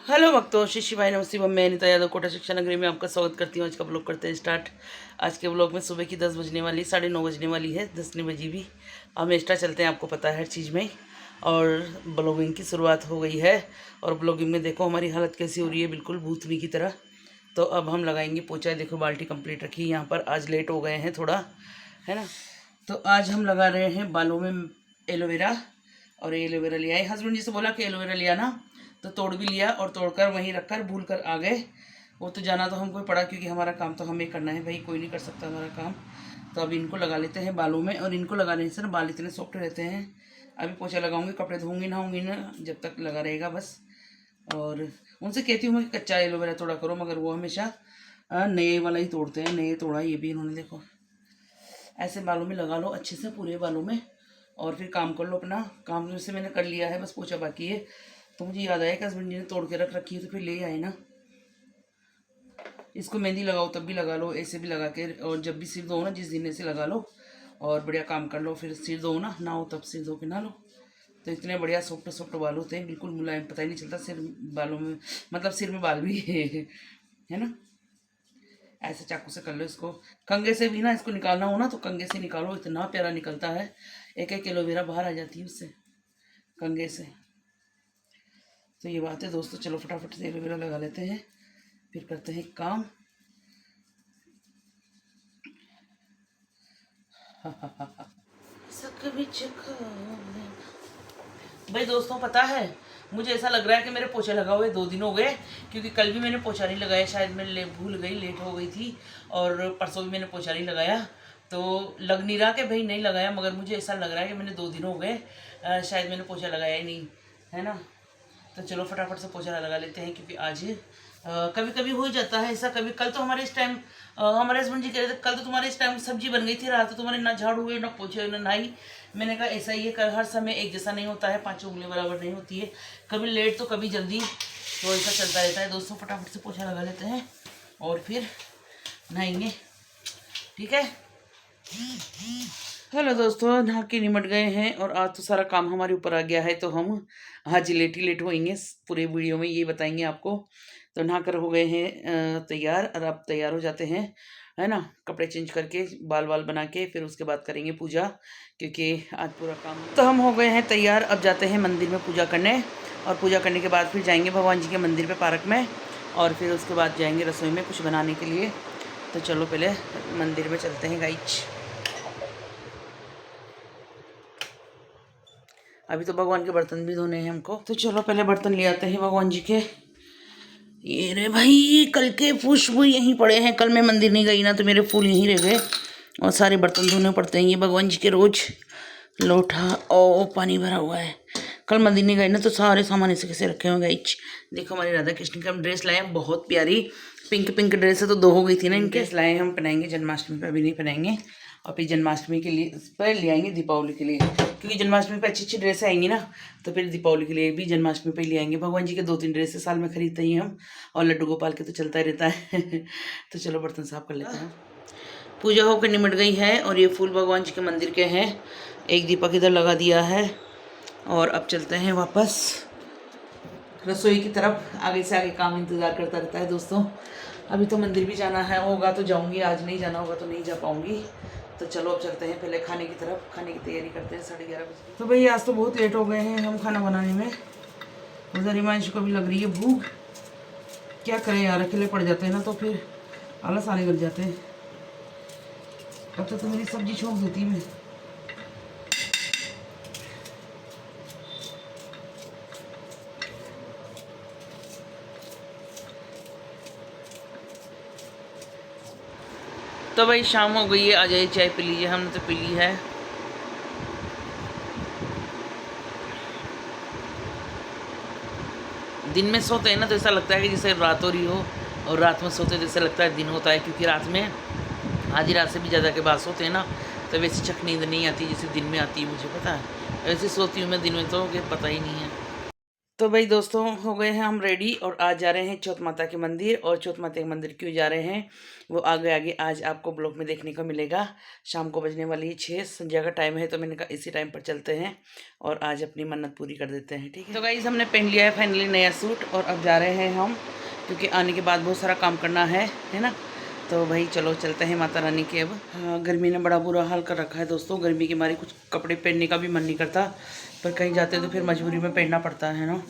Hello भक्तों, शिशि भाई नमस्ते। मैं अनिता यादव कोटा शिक्षा नगरी में आपका स्वागत करती हूँ। आज का ब्लॉग करते हैं स्टार्ट। आज के ब्लॉग में सुबह की 10 बजने वाली, 9:30 बजने वाली है, 10 नहीं बजी भी। हम एक्स्ट्रा चलते हैं, आपको पता है हर चीज़ में। और ब्लॉगिंग की शुरुआत हो गई है। और ब्लॉगिंग में देखो हमारी हालत कैसी हो रही है, बिल्कुल भूतनी की तरह। तो अब हम लगाएंगे पोछा। देखो बाल्टी कंप्लीट रखी है यहाँ पर। आज लेट हो गए हैं थोड़ा, है ना। तो आज हम लगा रहे हैं बालों में एलोवेरा। और ये एलोवेरा लिया है, हस्बैंड जी से बोला कि एलोवेरा लिया ना, तो तोड़ भी लिया और तोड़कर वहीं रखकर भूल कर आ गए। वो तो जाना तो हमको ही पड़ा, क्योंकि हमारा काम तो हमें करना है भाई, कोई नहीं कर सकता हमारा काम। तो अब इनको लगा लेते हैं बालों में। और इनको लगाने से ना बाल इतने सॉफ्ट रहते हैं। अभी पोछा लगाऊंगी, कपड़े धोऊंगी नहाऊंगी ना, जब तक लगा रहेगा बस। और उनसे कहती हूँ कि कच्चा एलोवेरा तोड़ा करो, मगर वो हमेशा नए वाला ही तोड़ते हैं। नए तोड़ा ये भी इन्होंने, देखो ऐसे बालों में लगा लो अच्छे से, पूरे बालों में। और फिर काम कर लो अपना। काम जैसे मैंने कर लिया है, बस पोछा बाकी है। तो मुझे याद आया कि हस्बैंड जी ने तोड़ के रख रखी है, तो फिर ले आए ना। इसको मेहंदी लगाओ तब भी लगा लो, ऐसे भी लगा के। और जब भी सिर धो ना, जिस दिन ऐसे लगा लो और बढ़िया काम कर लो। फिर सिर धो ना हो तब सिर धो के ना लो, तो इतने बढ़िया सॉफ्ट सॉफ्ट बाल होते हैं, बिल्कुल मुलायम। पता ही नहीं चलता सिर बालों में, मतलब सिर में बाल भी है ना। ऐसे चाकू से कर लो इसको। कंघे से भी ना इसको निकालना हो ना, तो कंघे से निकालो, इतना प्यारा निकलता है। एक एक एलोवेरा बाहर आ जाती है उससे, कंघे से। तो ये बात है दोस्तों, चलो फटाफट से एलोवेरा लगा लेते हैं, फिर करते हैं काम। भाई दोस्तों, पता है मुझे ऐसा लग रहा है कि मेरे पोछा लगा हुए 2 दिन हो गए, क्योंकि कल भी मैंने पोछा नहीं लगाया। शायद मैं भूल गई, लेट हो गई थी। और परसों भी मैंने पोछा नहीं लगाया। तो लग नहीं रहा कि भाई नहीं लगाया, मगर मुझे ऐसा लग रहा है कि मैंने 2 दिन हो गए शायद मैंने पोछा लगाया ही नहीं, है ना। तो चलो फटाफट से पोछा लगा लेते हैं, क्योंकि आज कभी कभी हो ही जाता है ऐसा। कभी कल तो हमारे इस टाइम हमारे हस्बैंड जी कह रहे थे, कल तो तुम्हारे इस टाइम सब्जी बन गई थी, रात तो तुम्हारे ना झाड़ू हुए ना पोछे ना नहाई। मैंने कहा ऐसा ही है, कल हर समय एक जैसा नहीं होता है, 5 उंगली बराबर नहीं होती है, कभी लेट तो कभी जल्दी, तो ऐसा चलता रहता है दोस्तों। फटाफट से पोछा लगा लेते हैं और फिर नहाएंगे, ठीक है। हेलो दोस्तों, नहा के निमट गए हैं और आज तो सारा काम हमारे ऊपर आ गया है, तो हम आज लेट ही लेट होएंगे। पूरे वीडियो में ये बताएंगे आपको। तो नहा कर हो गए हैं तैयार, और अब तैयार हो जाते हैं, है ना। कपड़े चेंज करके बाल बाल बना के फिर उसके बाद करेंगे पूजा, क्योंकि आज पूरा काम। तो हम हो गए हैं तैयार, अब जाते हैं मंदिर में पूजा करने। और पूजा करने के बाद फिर जाएंगे भगवान जी के मंदिर पे, पार्क में। और फिर उसके बाद जाएंगे रसोई में कुछ बनाने के लिए। तो चलो पहले मंदिर में चलते हैं गाइज। अभी तो भगवान के बर्तन भी धोने हैं हमको, तो चलो पहले बर्तन ले आते हैं भगवान जी के। ये रे भाई, कल के पुष्प यहीं पड़े हैं। कल मैं मंदिर नहीं गई ना, तो मेरे फूल यहीं रह गए। और सारे बर्तन धोने पड़ते हैं ये भगवान जी के रोज। लोटा ओ पानी भरा हुआ है। कल मंदिर नहीं गई ना, तो सारे सामान ऐसे कैसे रखे हुए गाइज। देखो हमारी राधा कृष्ण की हम ड्रेस लाए हैं, बहुत प्यारी पिंक पिंक ड्रेस है। तो 2 हो गई थी ना इनके, लाए हम पहनाएंगे जन्माष्टमी पे, अभी नहीं पहनाएंगे। और फिर जन्माष्टमी के लिए पर ले आएंगे, दीपावली के लिए, क्योंकि जन्माष्टमी पे अच्छी अच्छी ड्रेसें आएंगी ना। तो फिर दीपावली के लिए भी जन्माष्टमी पे ले आएंगे। भगवान जी के 2-3 ड्रेसें साल में खरीदते ही हम। और लड्डू गोपाल के तो चलता ही रहता है तो चलो बर्तन साफ कर लेते हैं। पूजा होकर निमट गई है, और ये फूल भगवान जी के मंदिर के हैं। एक दीपक इधर लगा दिया है, और अब चलते हैं वापस रसोई की तरफ। आगे से आगे काम इंतज़ार करता रहता है दोस्तों। अभी तो मंदिर भी जाना है, होगा तो जाऊंगी, आज नहीं जाना होगा तो नहीं जा पाऊंगी। तो चलो अब चलते हैं पहले खाने की तरफ, खाने की तैयारी करते हैं 11:30 बजे। तो भाई आज तो बहुत लेट हो गए हैं हम खाना बनाने में। उधर हिमांशु को भी लग रही है भूख। क्या करें यार, अकेले पड़ जाते हैं ना, तो फिर आलस आने लग जाते हैं। अब तो मेरी सब्जी छोड़ देती मैं। तो भाई शाम हो गई है, आ जाइए चाय पी लीजिए। हमने तो पी ली है। दिन में सोते हैं ना, तो ऐसा लगता है कि जैसे रात हो रही हो, और रात में सोते जैसे लगता है दिन होता है, क्योंकि रात में आधी रात से भी ज़्यादा के बाद सोते हैं ना, तो वैसी चक नींद नहीं आती जैसे दिन में आती है। मुझे पता है, ऐसे सोती हूँ मैं दिन में तो कि पता ही नहीं है। तो भाई दोस्तों, हो गए हैं हम रेडी और आज जा रहे हैं चौथ माता के मंदिर। और चौथ माता के मंदिर क्यों जा रहे हैं वो आगे आगे आज आपको ब्लॉग में देखने को मिलेगा। शाम को बजने वाली है 6, संध्या का टाइम है, तो मैंने कहा इसी टाइम पर चलते हैं और आज अपनी मन्नत पूरी कर देते हैं। ठीक है, तो गाइस हमने पहन लिया है फाइनली नया सूट और अब जा रहे हैं हम, क्योंकि आने के बाद बहुत सारा काम करना है ना। तो भाई चलो चलते हैं माता रानी के। अब गर्मी ने बड़ा बुरा हाल कर रखा है दोस्तों। गर्मी के मारे कुछ कपड़े पहनने का भी मन नहीं करता, पर कहीं जाते तो फिर मजबूरी में पहनना पड़ता है ना।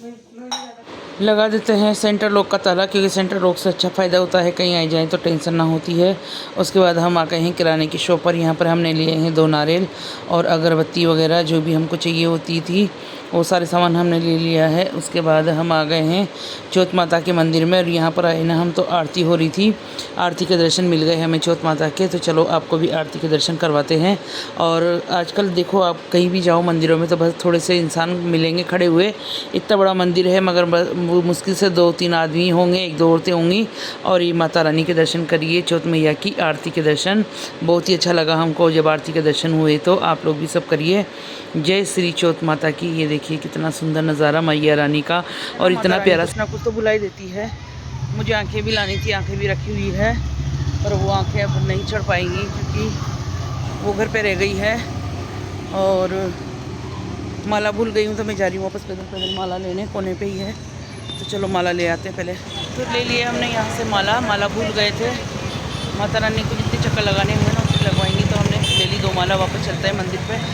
लगा देते हैं सेंटर लॉक का ताला, क्योंकि सेंटर लॉक से अच्छा फ़ायदा होता है, कहीं आई जाए तो टेंशन ना होती है। उसके बाद हम आ गए हैं किराने की शॉप पर। यहाँ पर हमने लिए हैं 2 नारियल और अगरबत्ती वगैरह जो भी हमको चाहिए होती थी वो सारे सामान हमने ले लिया है। उसके बाद हम आ गए हैं चौथ माता के मंदिर में और यहाँ पर आए ना हम तो आरती हो रही थी, आरती के दर्शन मिल गए हमें चौथ माता के। तो चलो आपको भी आरती के दर्शन करवाते हैं। और आजकल देखो आप कहीं भी जाओ मंदिरों में तो बस थोड़े से इंसान मिलेंगे खड़े हुए। इतना बड़ा मंदिर है मगर मुश्किल से 2-3 आदमी होंगे, 1-2 औरतें होंगी। और ये माता रानी के दर्शन करिए, चौथ मैया की आरती के दर्शन बहुत ही अच्छा लगा हमको जब आरती के दर्शन हुए। तो आप लोग भी सब करिए। जय श्री चौथ माता की। ये देखिए कितना सुंदर नज़ारा मैया रानी का और इतना प्यारा। कुछ ना कुछ तो बुलाई देती है। मुझे आंखें भी लानी थी, आंखें भी रखी हुई है, पर वो आंखें अब नहीं चढ़ पाएंगी क्योंकि वो घर पे रह गई है। और माला भूल गई हूँ तो मैं जा रही हूँ वापस पैदल पैदल माला लेने, कोने पे ही है। तो चलो माला ले आते हैं पहले। तो ले लिए हमने यहाँ से माला भूल गए थे। माता रानी को जितने चक्कर लगाने हुए ना उससे लगवाएंगी, तो हमने ले ली 2 माला। वापस चलता है मंदिर पे।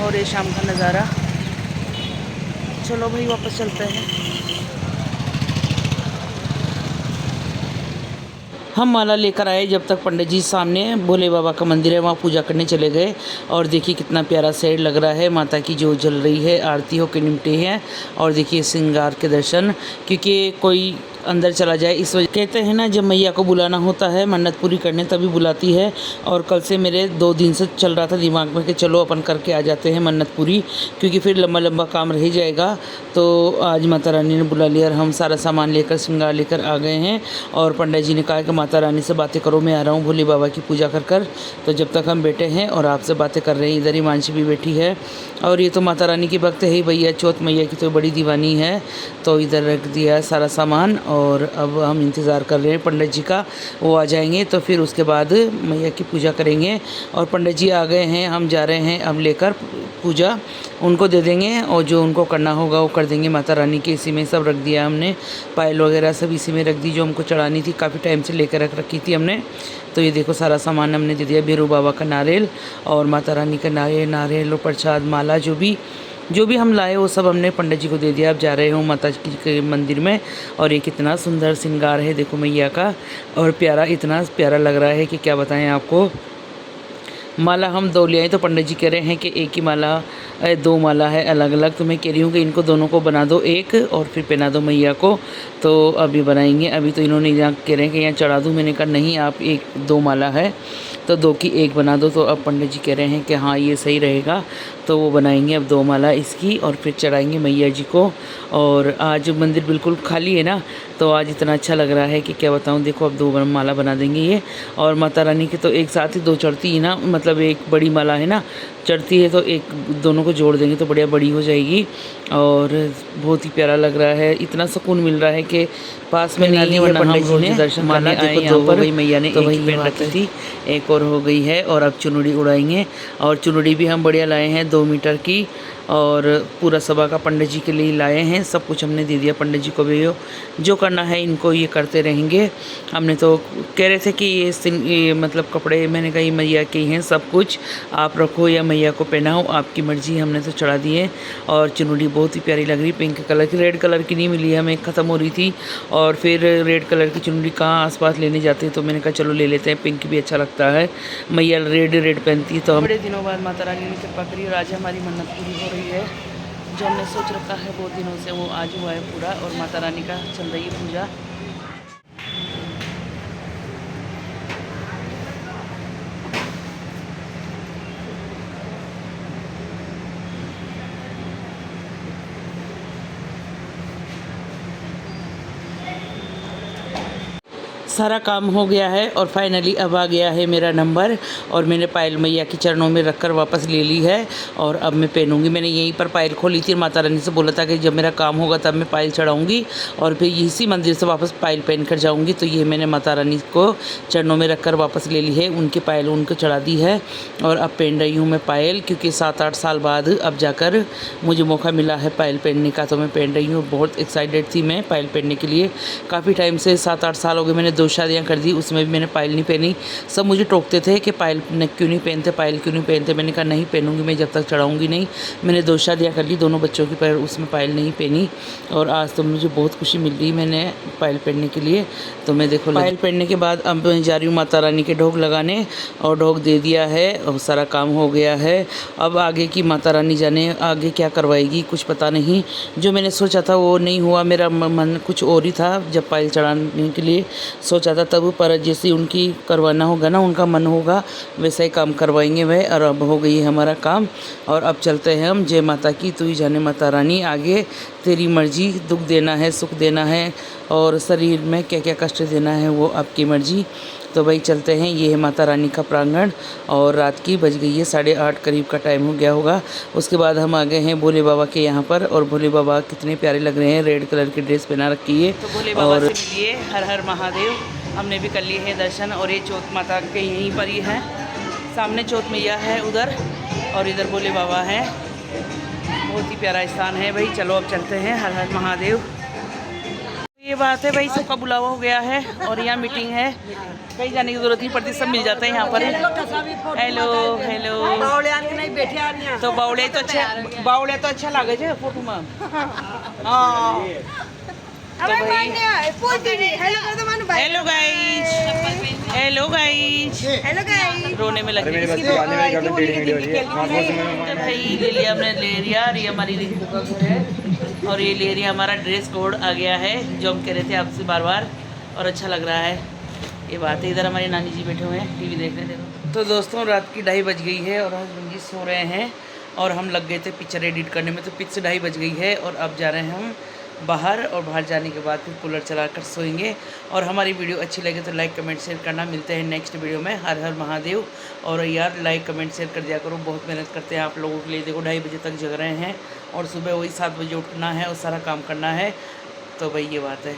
और ये शाम का नज़ारा। चलो भाई वापस चलते हैं। हम माला लेकर आए, जब तक पंडित जी सामने भोले बाबा का मंदिर है वहाँ पूजा करने चले गए। और देखिए कितना प्यारा सेट लग रहा है, माता की जो जल रही है, आरती होकर निपटी है। और देखिए श्रृंगार के दर्शन, क्योंकि कोई अंदर चला जाए इस वजह। कहते हैं ना जब मैया को बुलाना होता है मन्नत पूरी करने तभी बुलाती है। और कल से मेरे 2 दिन से चल रहा था दिमाग में कि चलो अपन करके आ जाते हैं मन्नत पूरी, क्योंकि फिर लंबा लंबा काम रह जाएगा। तो आज माता रानी ने बुला लिया और हम सारा सामान लेकर श्रृंगार लेकर आ गए हैं। और पंडित जी ने कहा कि माता रानी से बातें करो, मैं आ रहा हूँ भोले बाबा की पूजा कर कर। तो जब तक हम बैठे हैं और आपसे बातें कर रहे हैं, इधर ही मानसी भी बैठी है। और ये तो माता रानी की भक्त है ही भैया, चौथ मैया की तो बड़ी दीवानी है। तो इधर रख दिया है सारा सामान और अब हम इंतज़ार कर रहे हैं पंडित जी का। वो आ जाएंगे तो फिर उसके बाद मैया की पूजा करेंगे। और पंडित जी आ गए हैं, हम जा रहे हैं अब लेकर पूजा उनको दे देंगे और जो उनको करना होगा वो कर देंगे माता रानी के। इसी में सब रख दिया हमने, पायल वगैरह सब इसी में रख दी जो हमको चढ़ानी थी, काफ़ी टाइम से लेकर रख रखी थी हमने। तो ये देखो सारा सामान हमने दे दिया, भैरू बाबा का नारियल और माता रानी का नारियल और प्रसाद माला जो भी हम लाए वो सब हमने पंडित जी को दे दिया। अब जा रहे हूँ माता जी के मंदिर में। और ये कितना सुंदर श्रृंगार है देखो मैया का, और प्यारा, इतना प्यारा लग रहा है कि क्या बताएं आपको। माला हम 2 ले आए तो पंडित जी कह रहे हैं कि एक ही माला 2 माला है अलग अलग। तो मैं कह रही हूँ कि इनको दोनों को बना दो एक और फिर पहना दो मैया को। तो अभी बनाएंगे, अभी तो इन्होंने यहाँ कह रहे हैं कि यहाँ चढ़ा दूँ। मैंने कहा नहीं, आप 2 माला है तो 2 की 1 बना दो। तो अब पंडित जी कह रहे हैं कि हाँ ये सही रहेगा। तो वो बनाएंगे अब 2 माला इसकी और फिर चढ़ाएंगे मैया जी को। और आज मंदिर बिल्कुल खाली है ना, तो आज इतना अच्छा लग रहा है कि क्या बताऊँ। देखो अब 2 माला बना देंगे ये। और माता रानी की तो एक साथ ही 2 चढ़ती है ना, मतलब एक बड़ी माला है ना चढ़ती है, तो एक दोनों को जोड़ देंगे तो बढ़िया बड़ी हो जाएगी। और बहुत ही प्यारा लग रहा है, इतना सुकून मिल रहा है कि पास में नहीं है, वरना पंडित जी ने दर्शन माला देखो 2 हो गई, मैया ने 1 ही पहन रखी थी, 1 और हो गई है। और अब चुनरी उड़ाएंगे। और चुनरी भी हम बढ़िया लाए हैं 2 मीटर की, और पूरा सभा का पंडित जी के लिए लाए हैं। सब कुछ हमने दे दिया पंडित जी को भी, जो करना है इनको ये करते रहेंगे। हमने तो कह रहे थे कि ये मतलब कपड़े, मैंने कहा ये मैया के हैं, सब कुछ आप रखो या मैया को पहनाओ आपकी मर्जी। हमने तो चढ़ा दिए। और चुनरी बहुत ही प्यारी लग रही, पिंक कलर की, रेड कलर की नहीं मिली हमें, ख़त्म हो रही थी। और फिर रेड कलर की चुनरी कहाँ आसपास लेने जाते हैं, तो मैंने कहा चलो ले लेते हैं, पिंक भी अच्छा लगता है, मैया रेड पहनती है। तो हम बड़े दिनों बाद माता रानी ने कृपा करी और आज हमारी मन्नत पूरी हो रही है। जो हमने सोच रखा है बहुत दिनों से वो आज हुआ है पूरा। और माता रानी का चल रही है पूजा। सारा काम हो गया है और फाइनली अब आ गया है मेरा नंबर और मैंने पायल मैया के चरणों में रखकर वापस ले ली है और अब मैं पहनूंगी। मैंने यहीं पर पायल खोली थी, माता रानी से बोला था कि जब मेरा काम होगा तब मैं पायल चढ़ाऊंगी और फिर इसी मंदिर से वापस पायल पहन कर जाऊँगी। तो ये मैंने माता रानी को चरणों में रखकर वापस ले ली है, उनकी पायल उनको चढ़ा दी है और अब पहन रही हूँ मैं पायल, क्योंकि 7-8 साल बाद अब जाकर मुझे मौका मिला है पायल पहनने का, तो मैं पहन रही हूँ। बहुत एक्साइटेड थी मैं पायल पहनने के लिए, काफ़ी टाइम से 7-8 साल हो गए। मैंने 2 शादियाँ कर दी, उसमें भी मैंने पायल नहीं पहनी। सब मुझे टोकते थे कि पायल क्यों नहीं पहनते, पायल क्यों नहीं पहनते। मैंने कहा नहीं पहनूंगी मैं, जब तक चढ़ाऊँगी नहीं। मैंने 2 शादियाँ कर ली, दोनों बच्चों की, पर उसमें पायल नहीं पहनी और आज तो मुझे बहुत खुशी मिल रही मैंने पायल पहनने के लिए। तो मैं देखो पायल पहनने के बाद अब मैं जा रही हूँ माता रानी के ढोग लगाने और ढोग दे दिया है और सारा काम हो गया है। अब आगे की माता रानी जाने आगे क्या करवाएगी कुछ पता नहीं। जो मैंने सोचा था वो नहीं हुआ, मेरा मन कुछ और ही था जब पायल चढ़ाने के लिए सोचा था तब, पर जैसे उनकी करवाना होगा ना, उनका मन होगा वैसा ही काम करवाएंगे वह। और अब हो गई हमारा काम और अब चलते हैं हम। जय माता की, तू ही जाने माता रानी, आगे तेरी मर्जी, दुख देना है सुख देना है और शरीर में क्या क्या कष्ट देना है वो आपकी मर्जी। तो भाई चलते हैं। ये है माता रानी का प्रांगण और रात की बज गई है 8:30 करीब का टाइम हो गया होगा। उसके बाद हम आ गए हैं भोले बाबा के यहाँ पर और भोले बाबा कितने प्यारे लग रहे हैं, रेड कलर की ड्रेस पहना रखी है। तो भोले बाबा से मिलिए, हर हर महादेव। हमने भी कर लिए हैं दर्शन और ये चौथ माता के यहीं पर ही है, सामने चौथ मैया है उधर और इधर भोले बाबा हैं। बहुत ही प्यारा स्थान है भाई। चलो अब चलते हैं, हर हर महादेव। ये बात है भाई, सबका बुलावा हो गया है और यहाँ मीटिंग है, कहीं जाने की जरूरत नहीं पड़ती, सब मिल जाता है यहाँ पर। Hello hello. तो बावड़े तो अच्छा लगे छे फोटो में। हाँ हेलो गाइस, हेलो गाइस, रोने में लग रही भाई। ले लिया हमने, ले लिया। ये हमारी रिंकू का घर है और ये ले लिया हमारा ड्रेस कोड आ गया है जो हम कह रहे थे आपसे बार बार, और अच्छा लग रहा है। ये बात है। इधर हमारे नानी जी बैठे हुए हैं टीवी देखने। देखो तो दोस्तों रात की 2:30 बज गई है और हस्बैंड जी सो रहे हैं और हम लग गए थे पिक्चर एडिट करने में, तो पिक्चर 2:30 बज गई है और अब जा रहे हैं हम बाहर और बाहर जाने के बाद फिर कूलर चला कर सोएंगे। और हमारी वीडियो अच्छी लगे तो लाइक कमेंट शेयर करना। मिलते हैं नेक्स्ट वीडियो में। हर हर महादेव। और यार लाइक कमेंट शेयर कर दिया करो, बहुत मेहनत करते हैं आप लोगों के लिए। देखो 2:30 बजे तक जग रहे हैं और सुबह वही 7 बजे उठना है और सारा काम करना है। तो भाई ये बात है।